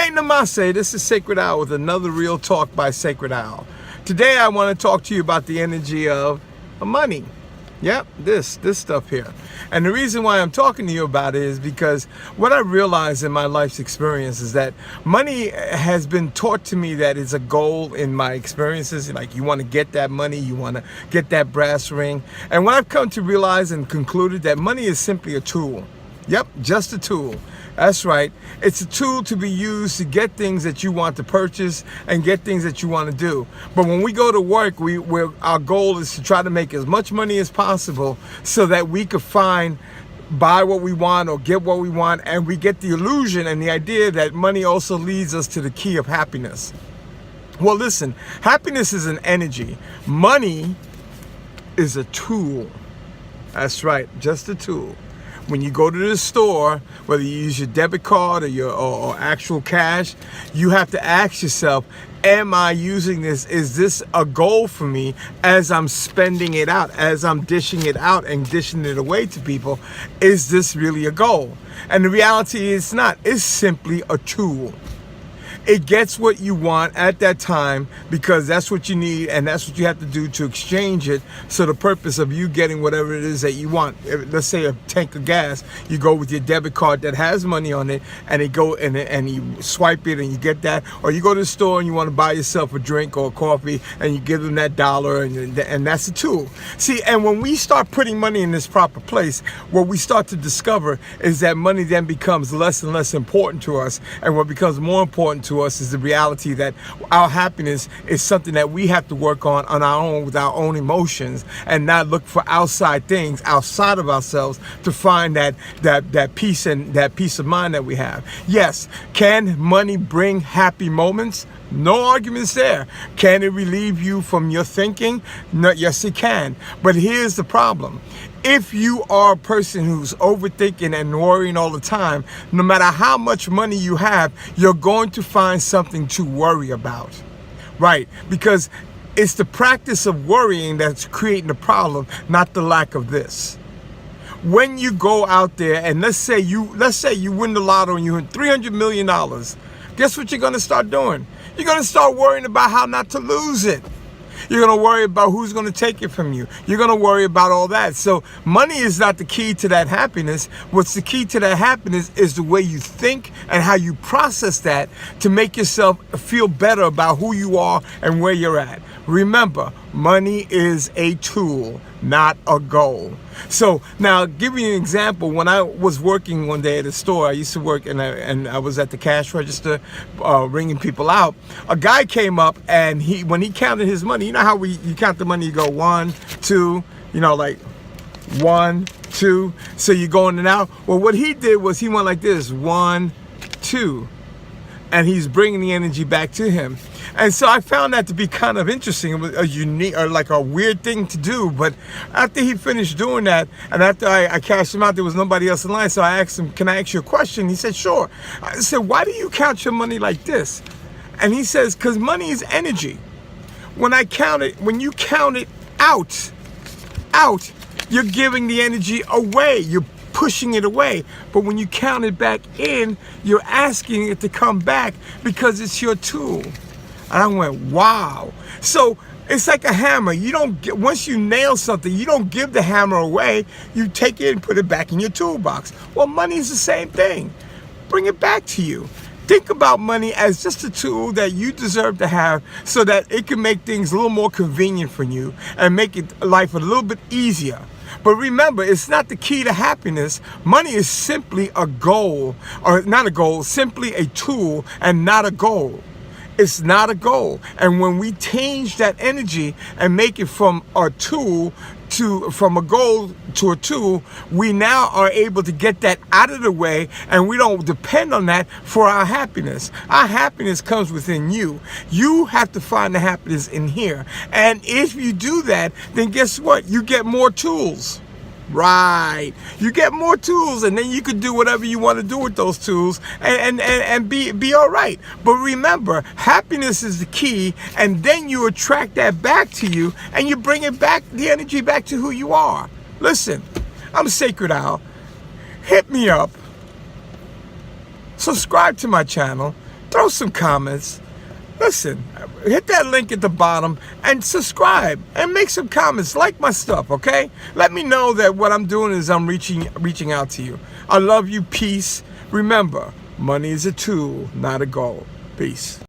Hey, namaste. This is Sacred Owl with another Real Talk by Sacred Owl. Today I want to talk to you about the energy of money. Yep, this stuff here. And the reason why I'm talking to you about it is because what I realized in my life's experience is that money has been taught to me that it's a goal in my experiences. Like, you want to get that money, you want to get that brass ring. And what I've come to realize and concluded that money is simply a tool. Yep, just a tool. That's right. It's a tool to be used to get things that you want to purchase and get things that you want to do. But when we go to work, our goal is to try to make as much money as possible so that we could buy what we want or get what we want, and we get the illusion and the idea that money also leads us to the key of happiness. Well, listen, happiness is an energy. Money is a tool. That's right, just a tool. When you go to the store, whether you use your debit card or actual cash, you have to ask yourself, am I using this? Is this a goal for me as I'm spending it out, as I'm dishing it out and dishing it away to people? Is this really a goal? And the reality is not. It's simply a tool. It gets what you want at that time because that's what you need and that's what you have to do to exchange it. So the purpose of you getting whatever it is that you want, let's say a tank of gas, you go with your debit card that has money on it and and you swipe it and you get that. Or you go to the store and you want to buy yourself a drink or a coffee and you give them that dollar and that's a tool. See, and when we start putting money in this proper place, what we start to discover is that money then becomes less and less important to us, and what becomes more important to us is the reality that our happiness is something that we have to work on our own with our own emotions, and not look for outside things outside of ourselves to find that peace and that peace of mind that we have. Yes, can money bring happy moments? No arguments there. Can it relieve you from your thinking? No, yes, it can. But here's the problem. If you are a person who's overthinking and worrying all the time, no matter how much money you have, you're going to find something to worry about. Right? Because it's the practice of worrying that's creating the problem, not the lack of this. When you go out there and let's say you win the lotto and you win $300 million, guess what you're going to start doing? You're going to start worrying about how not to lose it. You're going to worry about who's going to take it from you. You're going to worry about all that. So money is not the key to that happiness. What's the key to that happiness is the way you think and how you process that to make yourself feel better about who you are and where you're at. Remember, money is a tool, not a goal. So now, give you an example. When I was working one day at a store, I used to work and I was at the cash register ringing people out. A guy came up and when he counted his money, you know how you count the money, you go 1, 2, like 1, 2. So you go in and out. Well, what he did was he went like this, 1, 2. And he's bringing the energy back to him. And so I found that to be kind of interesting. It was a unique, or like a weird thing to do. But after he finished doing that, and after I cashed him out, there was nobody else in line. So I asked him, can I ask you a question? He said, sure. I said, why do you count your money like this? And he says, because money is energy. When you count it out, you're giving the energy away. You're pushing it away. But when you count it back in, you're asking it to come back because it's your tool. And I went, wow. So it's like a hammer. Once you nail something, you don't give the hammer away. You take it and put it back in your toolbox. Well, money is the same thing. Bring it back to you. Think about money as just a tool that you deserve to have so that it can make things a little more convenient for you and make life a little bit easier. But remember, it's not the key to happiness. Money is simply a goal, or not a goal, simply a tool and not a goal. It's not a goal. And when we change that energy and make it from a goal to a tool, we now are able to get that out of the way, and we don't depend on that for our happiness. Our happiness comes within you. You have to find the happiness in here. And if you do that, then guess what? You get more tools. Right. You get more tools, and then you can do whatever you want to do with those tools and be all right. But remember, happiness is the key, and then you attract that back to you, and you bring it back, the energy back to who you are. Listen, I'm Sacred Owl. Hit me up. Subscribe to my channel. throw some comments. Listen, hit that link at the bottom and subscribe and make some comments. Like my stuff, okay? Let me know that what I'm doing is I'm reaching out to you. I love you. Peace. Remember, money is a tool, not a goal. Peace.